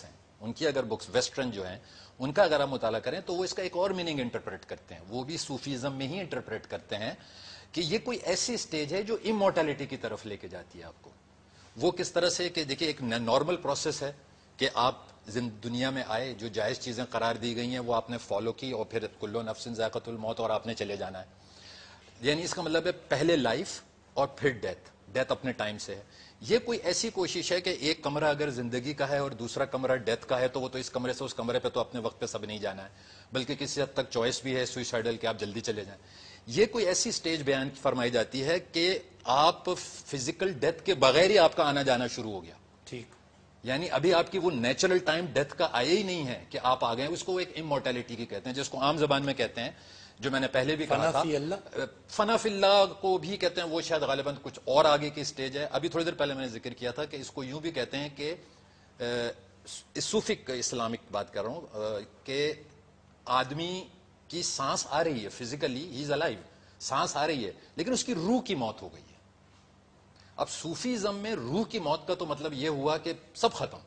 ہیں ان کی اگر بکس ویسٹرن جو ہیں ان کا اگر آپ مطالعہ کریں تو وہ اس کا ایک اور میننگ انٹرپریٹ کرتے ہیں, وہ بھی صوفیزم میں ہی انٹرپریٹ کرتے ہیں کہ یہ کوئی ایسی سٹیج ہے جو امورٹیلٹی کی طرف لے کے جاتی ہے آپ کو. وہ کس طرح سے کہ دیکھیں ایک نارمل پروسیس ہے کہ آپ دنیا میں آئے, جو جائز چیزیں قرار دی گئی ہیں وہ آپ نے فالو کی, اور پھر کل نفس ذائقۃ الموت اور آپ نے چلے جانا ہے. یعنی اس کا مطلب ہے پہلے لائف اور پھر ڈیتھ اپنے ٹائم سے ہے. یہ کوئی ایسی کوشش ہے کہ ایک کمرہ اگر زندگی کا ہے اور دوسرا کمرہ ڈیتھ کا ہے تو وہ تو اس کمرے سے اس کمرے پہ تو اپنے وقت پہ سب نہیں جانا ہے, بلکہ کسی حد تک چوائس بھی ہے سوئسائڈل کہ آپ جلدی چلے جائیں. یہ کوئی ایسی سٹیج بیان فرمائی جاتی ہے کہ آپ فزیکل ڈیتھ کے بغیر ہی آپ کا آنا جانا شروع ہو گیا. ٹھیک, یعنی ابھی آپ کی وہ نیچرل ٹائم ڈیتھ کا آیا ہی نہیں ہے کہ آپ آ گئے. اس کو ایک امورٹیلٹی کی کہتے ہیں, جس کو عام زبان میں کہتے ہیں, جو میں نے پہلے بھی کہا تھا, فنا فی اللہ کو بھی کہتے ہیں. وہ شاید غالباً کچھ اور آگے کی سٹیج ہے. ابھی تھوڑی دیر پہلے میں نے ذکر کیا تھا کہ اس کو یوں بھی کہتے ہیں کہ صوفک اسلامک بات کر رہا ہوں کہ آدمی کی سانس آ رہی ہے, فزیکلی ہی از الائیو, سانس آ رہی ہے, لیکن اس کی روح کی موت ہو گئی ہے. اب صوفیزم میں روح کی موت کا تو مطلب یہ ہوا کہ سب ختم,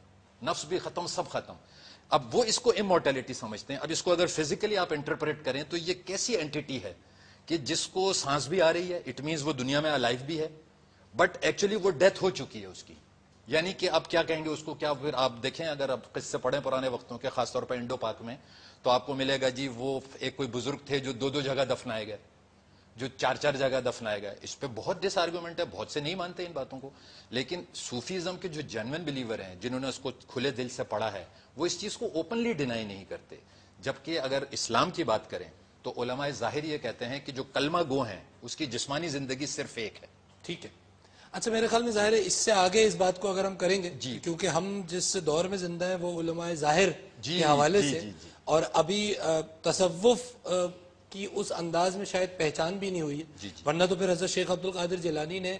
نفس بھی ختم, سب ختم. اب وہ اس کو امورٹیلٹی سمجھتے ہیں. اب اس کو اگر فزیکلی آپ انٹرپریٹ کریں تو یہ کیسی اینٹیٹی ہے کہ جس کو سانس بھی آ رہی ہے, اٹ مینز وہ دنیا میں الائیو بھی ہے, بٹ ایکچولی وہ ڈیتھ ہو چکی ہے اس کی. یعنی کہ اب کیا کہیں گے اس کو, کیا پھر آپ دیکھیں اگر آپ قصے پڑھیں پرانے وقتوں کے, خاص طور پر انڈو پاک میں, تو آپ کو ملے گا جی وہ ایک کوئی بزرگ تھے جو دو جگہ دفنائے گئے, جو چار جگہ دفنائے گئے. اس پہ بہت ڈس آرگومنٹ ہے, بہت سے نہیں مانتے ان باتوں کو, لیکن صوفیزم کے جو جینوئن بلیور ہیں, جنہوں نے اس کو کھلے دل سے پڑھا ہے, وہ اس چیز کو اوپنلی ڈینائی نہیں کرتے. جبکہ اگر اسلام کی بات کریں تو علماء ظاہر یہ کہتے ہیں کہ جو کلمہ گو ہیں اس کی جسمانی زندگی صرف ایک ہے. ٹھیک ہے. اچھا, میرے خیال میں ظاہر ہے اس سے آگے اس بات کو اگر ہم کریں گے, کیونکہ ہم جس دور میں زندہ ہیں وہ علماء ظاہر کے حوالے سے, اور ابھی تصوف کی اس انداز میں شاید پہچان بھی نہیں ہوئی ہے, ورنہ تو پھر حضرت شیخ عبد القادر جیلانی نے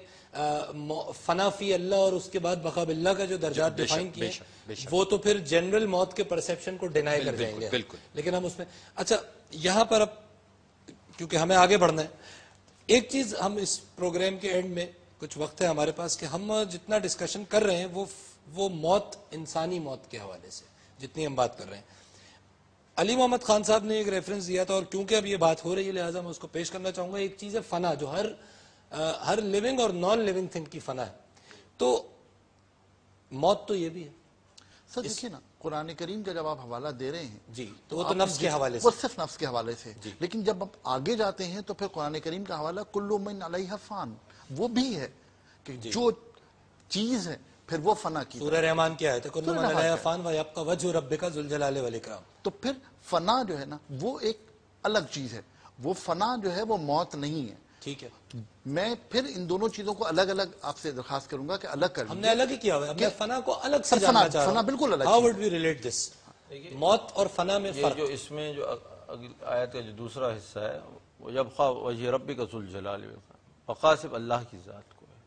فنا فی اللہ اور اس کے بعد بقا باللہ کا جو درجات ڈیفائن کیے, وہ تو پھر جنرل موت کے پرسیپشن کو ڈینائی کر جائیں گے. لیکن ہم اس میں, اچھا یہاں پر اب کیونکہ ہمیں آگے بڑھنا ہے, ایک چیز ہم اس پروگرام کے اینڈ میں کچھ وقت ہے ہمارے پاس کہ ہم جتنا ڈسکشن کر رہے ہیں وہ موت, انسانی موت کے حوالے سے جتنی ہم بات کر رہے ہیں. علی محمد خان صاحب نے ایک ریفرنس دیا تھا, اور کیونکہ اب یہ بات ہو رہی ہے لہٰذا میں اس کو پیش کرنا چاہوں گا. ایک چیز ہے فنا, جو ہر لیونگ اور نان لیونگ تھنگ کی فنا ہے. تو موت تو یہ بھی ہے. سر دیکھیے نا, قرآن کریم کا جب آپ حوالہ دے رہے ہیں جی, تو وہ تو نفس کے حوالے سے, وہ صرف نفس کے حوالے سے, لیکن جب آپ آگے جاتے ہیں تو پھر قرآن کریم کا حوالہ کل من علیہا فان, وہ بھی ہے کہ جو چیز ہے پھر وہ فنا کی. سورہ رحمان کیا ہے, کل من علیہا فان ویبقی وجہ ربک ذو الجلال والاکرام. تو پھر فنا جو ہے نا وہ ایک الگ چیز ہے, وہ فنا جو ہے وہ موت نہیں ہے. ٹھیک ہے, میں پھر ان دونوں چیزوں کو الگ الگ آپ سے درخواست کروں گا کہ الگ کر. ہم نے الگ ہی کیا ہوا ہے, ہم نے فنا کو الگ سے جاننا چاہ رہا ہوں. فنا بالکل الگ. How would we relate this? موت اور فنا میں فرق. جو اس میں جو آیت کا جو دوسرا حصہ ہے, وہ یبقی وجہ ربک ذو الجلال والاکرام, بقا صرف اللہ کی ذات کو ہے.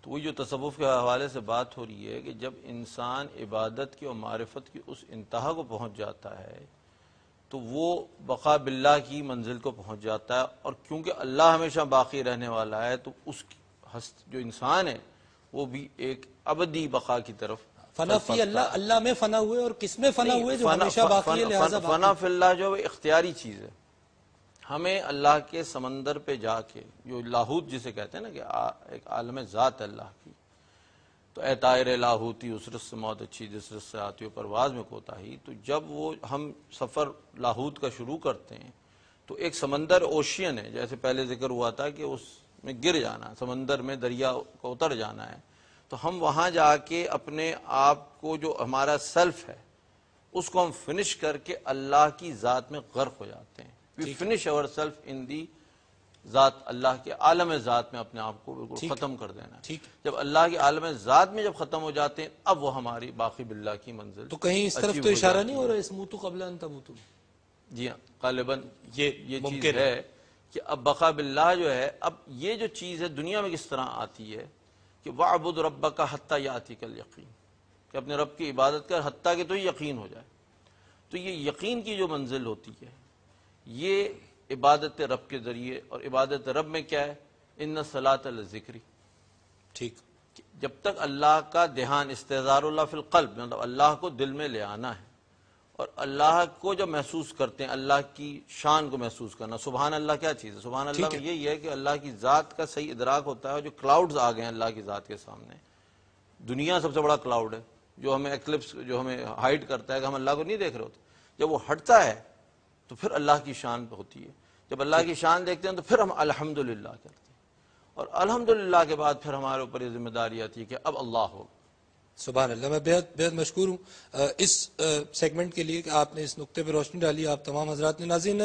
تو وہ جو تصوف کے حوالے سے بات ہو رہی ہے کہ جب انسان عبادت کی اور معرفت کی اس انتہا کو پہنچ جاتا ہے تو وہ بقا باللہ کی منزل کو پہنچ جاتا ہے. اور کیونکہ اللہ ہمیشہ باقی رہنے والا ہے تو اس جو انسان ہے وہ بھی ایک ابدی بقا کی طرف. فنا فی اللہ, اللہ میں فنا ہوئے, اور کس میں فنا ہوئے جو ہمیشہ باقی ہے لہذا باقی. فنا فی اللہ جو اختیاری چیز ہے. ہمیں اللہ کے سمندر پہ جا کے, جو لاہوت جسے کہتے ہیں نا کہ ایک عالم ذات ہے اللہ کی, تو اے طائر لاہوتی اس رس سے موت اچھی جس رس سے آتی ہو پرواز میں کوتاہی. تو جب وہ ہم سفر لاہوت کا شروع کرتے ہیں تو ایک سمندر اوشین ہے, جیسے پہلے ذکر ہوا تھا کہ اس میں گر جانا, سمندر میں دریا کو اتر جانا ہے. تو ہم وہاں جا کے اپنے آپ کو, جو ہمارا سیلف ہے, اس کو ہم فنش کر کے اللہ کی ذات میں غرق ہو جاتے ہیں. We finish ourselves in the ذات, اللہ کے عالم ذات میں اپنے آپ کو بالکل ختم کر دینا ہے. جب اللہ کے عالم ذات میں جب ختم ہو جاتے ہیں اب وہ ہماری باقی باللہ کی منزل. تو کہیں اس طرف تو اشارہ نہیں ہو رہا ہے اسموتو قبل ان تموتو؟ جی ہاں, غالباً یہ چیز ہے کہ اب بقا باللہ جو ہے, اب یہ جو چیز ہے دنیا میں کس طرح آتی ہے کہ وَعْبُدْ رَبَّكَ حَتَّى يَأْتِيكَ الْيَقِينُ, کہ اپنے رب کی عبادت کر حتیٰ کہ تو یقین ہو جائے. تو یہ یقین کی جو منزل ہوتی ہے یہ عبادت رب کے ذریعے, اور عبادت رب میں کیا ہے, ان الصلاۃ لذکری. ٹھیک, جب تک اللہ کا دھیان، استحضار اللہ فی القلب، مطلب اللہ کو دل میں لے آنا ہے، اور اللہ کو جب محسوس کرتے ہیں، اللہ کی شان کو محسوس کرنا. سبحان اللہ کیا چیز ہے؟ سبحان اللہ میں یہی ہے کہ اللہ کی ذات کا صحیح ادراک ہوتا ہے. اور جو کلاؤڈز آ گئے ہیں اللہ کی ذات کے سامنے، دنیا سب سے بڑا کلاؤڈ ہے جو ہمیں ایکلپس، جو ہمیں ہائڈ کرتا ہے کہ ہم اللہ کو نہیں دیکھ رہے ہوتے. جب وہ ہٹتا ہے تو پھر اللہ کی شان پہ ہوتی ہے. جب اللہ کی شان دیکھتے ہیں تو پھر ہم الحمدللہ کرتے ہیں، اور الحمدللہ کے بعد پھر ہمارے اوپر یہ ذمہ داری آتی ہے کہ اب اللہ ہوگا. سبحان اللہ. میں بہت مشکور ہوں اس سیگمنٹ کے لیے کہ آپ نے اس نقطے پہ روشنی ڈالی. آپ تمام حضرات نے. ناظرین،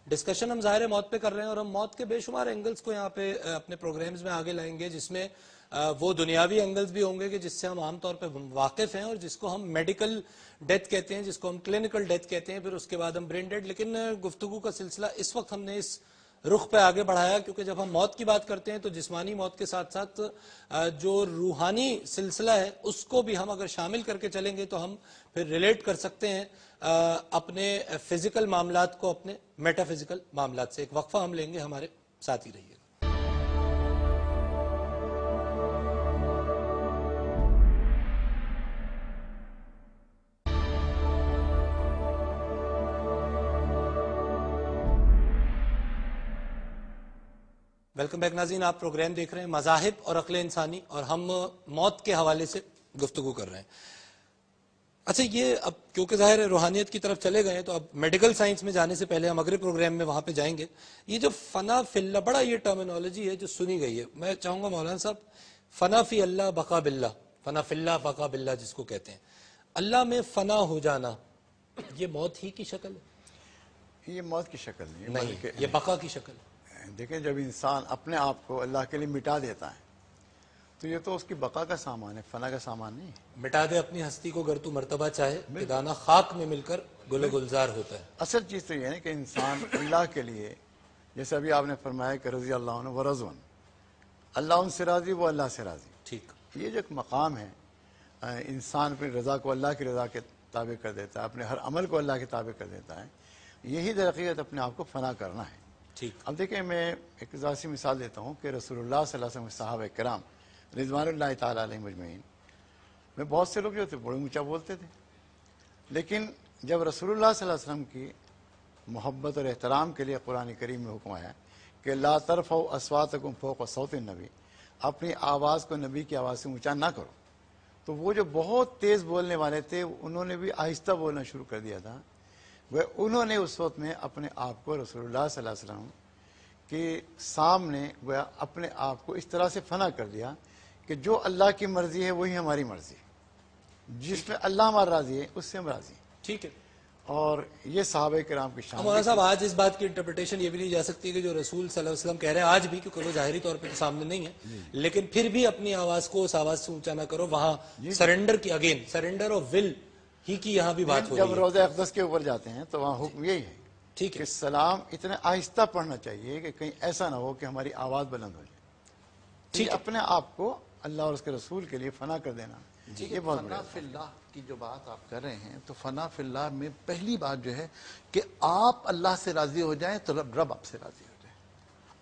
ڈسکشن ہم ظاہر موت پہ کر رہے ہیں، اور ہم موت کے بے شمار اینگلز کو یہاں پہ اپنے پروگرامز میں آگے لائیں گے، جس میں وہ دنیاوی اینگلز بھی ہوں گے کہ جس سے ہم عام طور پہ واقف ہیں، اور جس کو ہم میڈیکل ڈیتھ کہتے ہیں، جس کو ہم کلینکل ڈیتھ کہتے ہیں، پھر اس کے بعد ہم برین ڈیڈ. لیکن گفتگو کا سلسلہ اس وقت ہم نے اس رخ پہ آگے بڑھایا کیونکہ جب ہم موت کی بات کرتے ہیں تو جسمانی موت کے ساتھ ساتھ جو روحانی سلسلہ ہے اس کو بھی ہم اگر شامل کر کے چلیں گے تو ہم پھر ریلیٹ کر سکتے ہیں اپنے فزیکل معاملات کو اپنے میٹا فزیکل معاملات سے. ایک وقفہ ہم لیں گے، ہمارے ساتھ ہی رہیے. ویلکم بیک ناظرین. آپ پروگرام دیکھ رہے ہیں مذاہب اور عقل انسانی، اور ہم موت کے حوالے سے گفتگو کر رہے ہیں. اچھا، یہ اب کیونکہ ظاہر ہے روحانیت کی طرف چلے گئے ہیں تو اب میڈیکل سائنس میں جانے سے پہلے ہم اگلے پروگرام میں وہاں پہ جائیں گے. یہ جو فنا فی اللہ، بڑا یہ ٹرمینالوجی ہے جو سنی گئی ہے. میں چاہوں گا مولانا صاحب، فنا فی اللہ بقا باللہ، فنا فی اللہ بقا باللہ جس کو کہتے ہیں، اللہ میں فنا ہو جانا، یہ موت ہی کی شکل ہے؟ یہ موت کی شکل نہیں، یہ بقا کی شکل ہے. دیکھیں، جب انسان اپنے آپ کو اللہ کے لیے مٹا دیتا ہے تو یہ تو اس کی بقا کا سامان ہے، فنا کا سامان نہیں. مٹا دے اپنی ہستی کو گر تو مرتبہ چاہے، کہ دانا خاک میں مل کر گل و گلزار ہوتا ہے. اصل چیز تو یہ ہے کہ انسان اللہ کے لیے، جیسے ابھی آپ نے فرمایا کہ رضی اللہ عنہ و رضوان، اللہ ان سے راضی، وہ اللہ سے راضی. ٹھیک. یہ جو ایک مقام ہے، انسان اپنی رضا کو اللہ کی رضا کے تابع کر دیتا ہے، اپنے ہر عمل کو اللہ کے تابع کر دیتا ہے. یہی در حقیقت اپنے آپ کو فنا کرنا ہے. ٹھیک. اب دیکھیں، میں ایک ذاتی مثال دیتا ہوں کہ رسول اللہ صلی اللہ علیہ وسلم صحابہ کرام رضوان اللہ تعالیٰ علیہ مجمعین میں بہت سے لوگ جو تھے بڑے اونچا بولتے تھے، لیکن جب رسول اللہ صلی اللہ علیہ وسلم کی محبت اور احترام کے لیے قرآن کریم میں حکم آیا کہ لا ترفعوا اصواتکم فوق صوت النبی، اپنی آواز کو نبی کی آواز سے اونچا نہ کرو، تو وہ جو بہت تیز بولنے والے تھے انہوں نے بھی آہستہ بولنا شروع کر دیا تھا. وہ انہوں نے اس وقت میں اپنے آپ کو رسول اللہ صلی اللہ علیہ وسلم کے سامنے وہ اپنے آپ کو اس طرح سے فنا کر دیا کہ جو اللہ کی مرضی ہے وہی ہماری مرضی، جس میں اللہ ہمارا راضی ہے اس سے ہم راضی. ٹھیک ہے. اور یہ صحابہ کرام کی شان. مولانا صاحب، آج اس بات کی انٹرپریٹیشن یہ بھی نہیں جا سکتی کہ جو رسول صلی اللہ علیہ وسلم کہہ رہے ہیں آج بھی، کیونکہ وہ ظاہری طور پہ تو سامنے نہیں ہے، لیکن پھر بھی اپنی آواز کو اس آواز سے اونچا نہ کرو. وہاں سرنڈر کی، اگین سرنڈر اور ول ہی کی یہاں بھی بات ہو رہی ہے. جب روضہ اقدس کے اوپر جاتے ہیں تو وہاں حکم یہی ہے ٹھیک ہے کہ سلام اتنے آہستہ پڑھنا چاہیے کہ کہیں ایسا نہ ہو کہ ہماری آواز بلند ہو جائے. ٹھیک ہے. اپنے آپ کو اللہ اور اس کے رسول کے لیے فنا کر دینا، یہ بہت فنا بڑا. فی اللہ کی جو بات آپ کر رہے ہیں تو فنا فی اللہ میں پہلی بات جو ہے کہ آپ اللہ سے راضی ہو جائیں تو رب آپ سے راضی ہو جائے.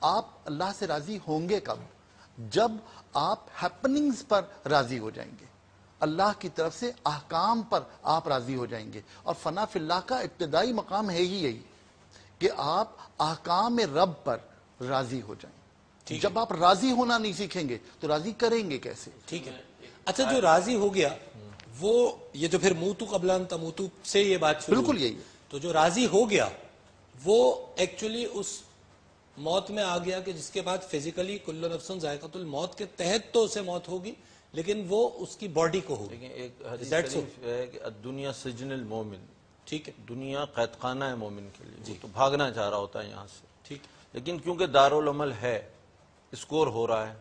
آپ اللہ سے راضی ہوں گے کب؟ جب آپ ہیپننگز پر راضی ہو جائیں گے، اللہ کی طرف سے احکام پر آپ راضی ہو جائیں گے. اور فنا فی اللہ کا ابتدائی مقام ہے ہی یہی کہ آپ احکام رب پر راضی ہو جائیں. جب آپ راضی ہونا نہیں سیکھیں گے تو راضی کریں گے کیسے؟ ٹھیک ہے. اچھا، جو راضی ہو گیا وہ یہ جو پھر موتو قبل ان تموتو سے یہ بات شروع بالکل ہوئی. یہی ہے. تو جو راضی ہو گیا وہ ایکچولی اس موت میں آ گیا کہ جس کے بعد فزیکلی کل نفس ذائقۃ الموت کے تحت تو اسے موت ہوگی، لیکن وہ اس کی باڈی کو ہوگی. لیکن ایک حدیث شریف ہے کہ الدنیا سجن المومن، ٹھیک ہے. دنیا قید خانہ ہے مومن کے لیے. وہ تو بھاگنا چاہ رہا ہوتا ہے یہاں سے، ٹھیک. لیکن کیونکہ دارالعمل ہے، اسکور ہو رہا ہے،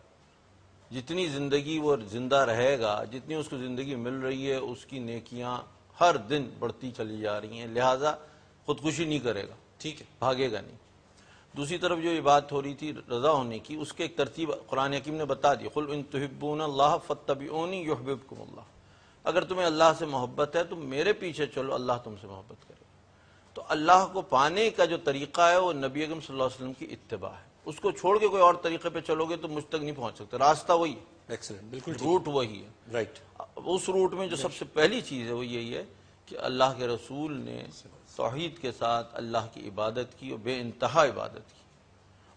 جتنی زندگی وہ زندہ رہے گا، جتنی اس کو زندگی مل رہی ہے، اس کی نیکیاں ہر دن بڑھتی چلی جا رہی ہیں، لہٰذا خودکشی نہیں کرے گا، ٹھیک ہے. بھاگے گا نہیں. دوسری طرف جو یہ بات ہو رہی تھی رضا ہونے کی، اس کے ایک ترتیب قرآن حکیم نے بتا دی. قل ان تحبون اللہ فاتبعونی یحببکم اللہ، اگر تمہیں اللہ سے محبت ہے تو میرے پیچھے چلو، اللہ تم سے محبت کرے. تو اللہ کو پانے کا جو طریقہ ہے وہ نبی اکرم صلی اللہ علیہ وسلم کی اتباع ہے. اس کو چھوڑ کے کوئی اور طریقے پہ چلو گے تو مجھ تک نہیں پہنچ سکتے. راستہ وہی ہے. ایکسلنٹ, بالکل روٹ وہی ہے. رائٹ. اس روٹ میں جو سب سے پہلی چیز ہے وہ یہی ہے کہ اللہ کے رسول نے توحید کے ساتھ اللہ کی عبادت کی اور بے انتہا عبادت کی.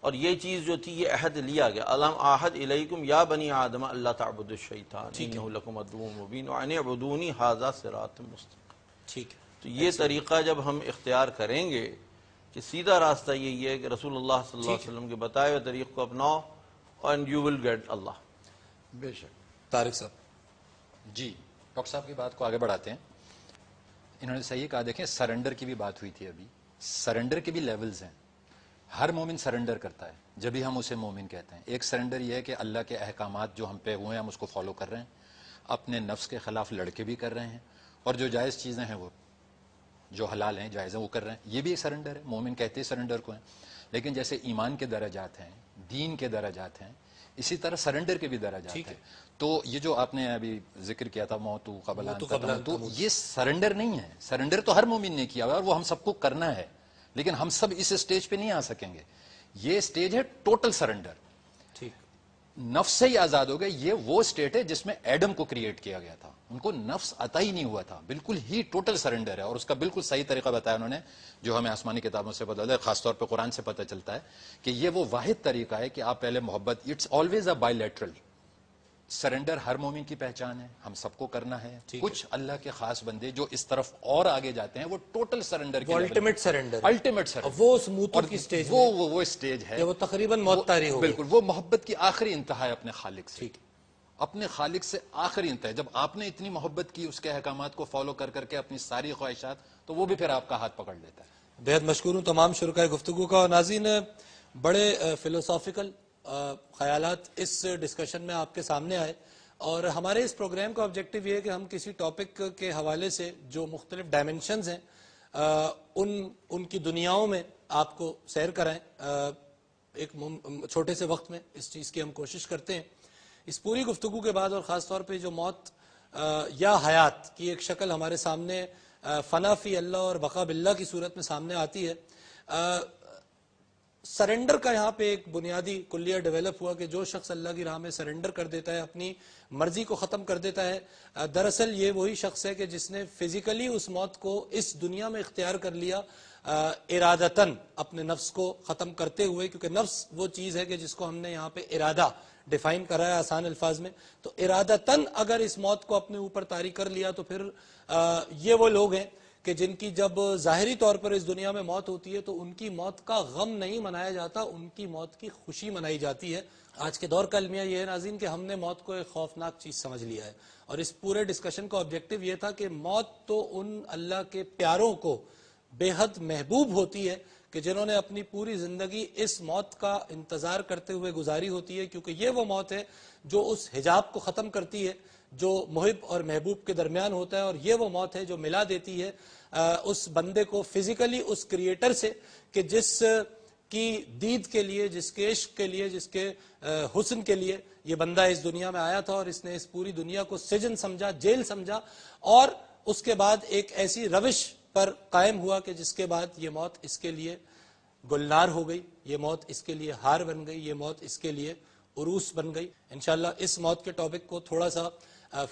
اور یہ چیز جو تھی یہ عہد لیا گیا, الم عہد الیکم یا بنی آدم اللہ تعبدوا الشیطان انہ لکم عدو مبین وان اعبدونی ھذا صراط مستقیم. ٹھیک ہے. تو یہ طریقہ جب ہم اختیار کریں گے کہ سیدھا راستہ یہی ہے کہ رسول اللہ صلی اللہ علیہ وسلم کے بتائے ہوئے طریق کو اپناؤ اینڈ یو ول گیٹ اللہ. بے شک. طارق صاحب. جی, ڈاکٹر صاحب کی بات کو آگے بڑھاتے ہیں. انہوں نے صحیح کہا. دیکھیں سرنڈر کی بھی بات ہوئی تھی ابھی. سرنڈر کے بھی لیولز ہیں. ہر مومن سرنڈر کرتا ہے جب بھی ہم اسے مومن کہتے ہیں. ایک سرنڈر یہ ہے کہ اللہ کے احکامات جو ہم پہ ہوئے ہیں ہم اس کو فالو کر رہے ہیں, اپنے نفس کے خلاف لڑکے بھی کر رہے ہیں, اور جو جائز چیزیں ہیں وہ جو حلال ہیں جائز ہیں وہ کر رہے ہیں. یہ بھی ایک سرنڈر ہے. مومن کہتے ہیں سرنڈر کو ہیں. لیکن جیسے ایمان کے درجات ہیں, دین کے درجات ہیں, اسی طرح سرنڈر کے بھی درجات ہیں. تو یہ جو آپ نے ابھی ذکر کیا تھا موتو قبل ان تموتو, یہ سرنڈر نہیں ہے. سرنڈر تو ہر مومن نے کیا ہوا ہے اور وہ ہم سب کو کرنا ہے, لیکن ہم سب اس اسٹیج پہ نہیں آ سکیں گے. یہ اسٹیج ہے ٹوٹل سرنڈر. ٹھیک. نفس سے ہی آزاد ہو گئے. یہ وہ اسٹیٹ ہے جس میں ایڈم کو کریٹ کیا گیا تھا, ان کو نفس عطا ہی نہیں ہوا تھا. بالکل ہی ٹوٹل سرنڈر ہے, اور اس کا بالکل صحیح طریقہ بتایا انہوں نے جو ہمیں آسمانی کتابوں سے پتہ چلتا ہے, خاص طور پہ قرآن سے پتہ چلتا ہے کہ یہ وہ واحد طریقہ ہے کہ آپ پہلے محبت, it's always a bilateral. Surrender ہر مومن کی پہچان ہے, ہم سب کو کرنا ہے. کچھ اللہ کے خاص بندے جو اس طرف اور آگے جاتے ہیں وہ ٹوٹل سرنڈر کی الٹیمیٹ سرنڈر, الٹیمیٹ سرنڈر, وہ سموتو کی سٹیج, وہ اسٹیج ہے, وہ تقریباً موت طاری ہو. بالکل وہ محبت کی آخری انتہا ہے اپنے خالق سے. اپنے خالق سے آخری انتہا. جب آپ نے اتنی محبت کی اس کے احکامات کو فالو کر کر کے اپنی ساری خواہشات, تو وہ بھی پھر آپ کا ہاتھ پکڑ لیتا ہے. بہت مشکور ہوں تمام شرکائے گفتگو کا. اور ناظرین, بڑے فلسافیکل خیالات اس ڈسکشن میں آپ کے سامنے آئے, اور ہمارے اس پروگرام کا آبجیکٹو یہ ہے کہ ہم کسی ٹاپک کے حوالے سے جو مختلف ڈائمنشنز ہیں ان کی دنیاؤں میں آپ کو سیر کرائیں. ایک چھوٹے سے وقت میں اس چیز کی ہم کوشش کرتے ہیں. اس پوری گفتگو کے بعد, اور خاص طور پہ جو موت یا حیات کی ایک شکل ہمارے سامنے فنا فی اللہ اور بقا باللہ کی صورت میں سامنے آتی ہے, سرنڈر کا یہاں پہ ایک بنیادی کلیہ ڈیولپ ہوا کہ جو شخص اللہ کی راہ میں سرنڈر کر دیتا ہے, اپنی مرضی کو ختم کر دیتا ہے, دراصل یہ وہی شخص ہے کہ جس نے فزیکلی اس موت کو اس دنیا میں اختیار کر لیا, ارادتاً اپنے نفس کو ختم کرتے ہوئے. کیونکہ نفس وہ چیز ہے کہ جس کو ہم نے یہاں پہ ارادہ ڈیفائن کرا ہے آسان الفاظ میں. تو ارادتاً اگر اس موت کو اپنے اوپر طاری کر لیا تو پھر یہ وہ لوگ ہیں کہ جن کی جب ظاہری طور پر اس دنیا میں موت ہوتی ہے تو ان کی موت کا غم نہیں منایا جاتا, ان کی موت کی خوشی منائی جاتی ہے. آج کے دور کا المیہ یہ ہے ناظرین کہ ہم نے موت کو ایک خوفناک چیز سمجھ لیا ہے, اور اس پورے ڈسکشن کا آبجیکٹو یہ تھا کہ موت تو ان اللہ کے پیاروں کو بے حد محبوب ہوتی ہے کہ جنہوں نے اپنی پوری زندگی اس موت کا انتظار کرتے ہوئے گزاری ہوتی ہے, کیونکہ یہ وہ موت ہے جو اس حجاب کو ختم کرتی ہے جو محب اور محبوب کے درمیان ہوتا ہے, اور یہ وہ موت ہے جو ملا دیتی ہے اس بندے کو فزیکلی اس کریٹر سے کہ جس کی دید کے لیے, جس کے عشق کے لیے, جس کے حسن کے لیے یہ بندہ اس دنیا میں آیا تھا, اور اس نے اس پوری دنیا کو سجن سمجھا, جیل سمجھا, اور اس کے بعد ایک ایسی روش پر قائم ہوا کہ جس کے بعد یہ موت اس کے لیے گلنار ہو گئی, یہ موت اس کے لیے ہار بن گئی, یہ موت اس کے لیے عروس بن گئی. انشاءاللہ اس موت کے ٹاپک کو تھوڑا سا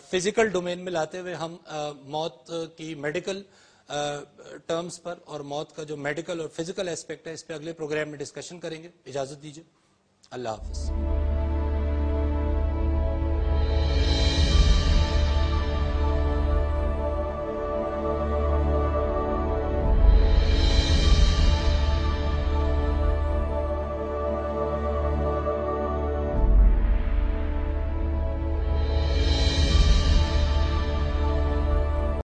فزیکل ڈومین میں لاتے ہوئے ہم موت کی میڈیکل ٹرمز پر اور موت کا جو میڈیکل اور فزیکل ایسپیکٹ ہے اس پہ اگلے پروگرام میں ڈسکشن کریں گے. اجازت دیجیے. اللہ حافظ.